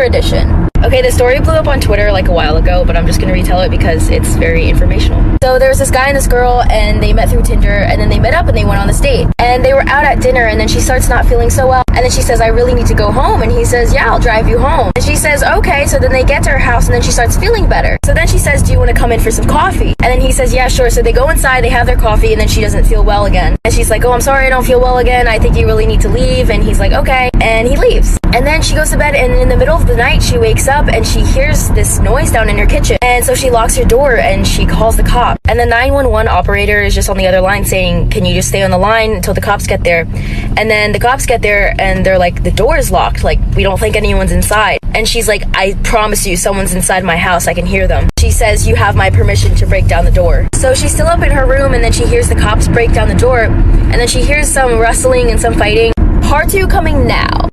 edition. Okay, the story blew up on Twitter like a while ago, but I'm just gonna retell it because it's very informational. So there was this guy and this girl, and they met through Tinder, and then they met up and they went on this date. And they were out at dinner, and then she starts not feeling so well. And then she says, I really need to go home. And he says, yeah, I'll drive you home. And she says, okay. So then they get to her house, and then she starts feeling better. So then she says, do you want to come in for some coffee? And then he says, yeah, sure. So they go inside, they have their coffee, and then she doesn't feel well again. And she's like, oh, I'm sorry, I don't feel well again. I think you really need to leave. And he's like, okay. And he leaves. And then she goes to bed, and in the middle of the night, she wakes up and she hears this noise down in her kitchen. And so she locks her door and she calls the cop. And the 911 operator is just on the other line saying, can you just stay on the line until the cops get there? And then the cops get there and they're like, the door is locked. Like, we don't think anyone's inside. And she's like, I promise you, someone's inside my house. I can hear them. She says, you have my permission to break down the door. So she's still up in her room, and then she hears the cops break down the door. And then she hears some rustling and some fighting. Part 2 coming now.